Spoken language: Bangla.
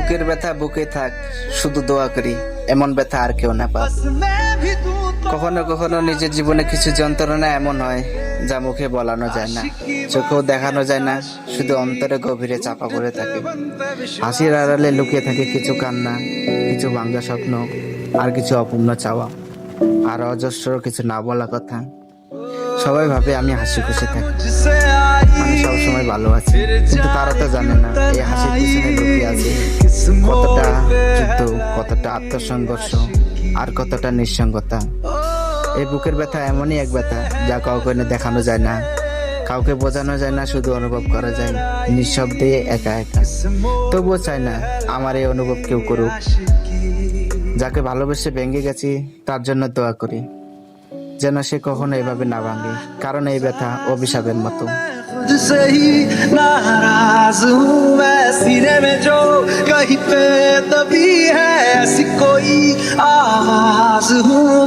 বুকের ব্যথা বুকে থাক, শুধু দোয়া করি এমন ব্যথা আর কেউ না পাক। কখনো কখনো নিজের জীবনে কিছু যন্ত্রণা এমন হয় যা মুখে বলানো যায় না, চোখেও দেখানো যায় না, শুধু অন্তরে গভীরে চাপা পড়ে থাকে। হাসির আড়ালে লুকিয়ে থাকে কিছু কান্না, কিছু ভাঙ্গা স্বপ্ন, আর কিছু অপূর্ণ চাওয়া, আর অজস্র কিছু না বলা কথা। সবাই ভাবে আমি হাসি খুশি থাকি, মানে সবসময় ভালো আছি, কিন্তু তারা তো জানে না এই হাসির পিছনে লুকিয়ে আছে কতটা যুদ্ধ, কতটা আত্মসংঘর্ষ, আর কতটা নিঃসঙ্গতা। এই বুকের ব্যথা এমনই এক ব্যথা যা কাউকে দেখানো যায় না, কাউকে বোঝানো যায় না, শুধু অনুভব করা যায় নিঃশব্দে, একা একা। তবুও চাই না আমার এই অনুভব কেউ করুক। যাকে ভালোবেসে ভেঙে গেছি তার জন্য দোয়া করি যেন সে কখনো এভাবে না ভাঙে, কারণ এই ব্যথা অভিশাপের মতো। खुद से ही नाराज हूँ मैं, सीने में जो कहीं पे दबी है ऐसी कोई आवाज हूँ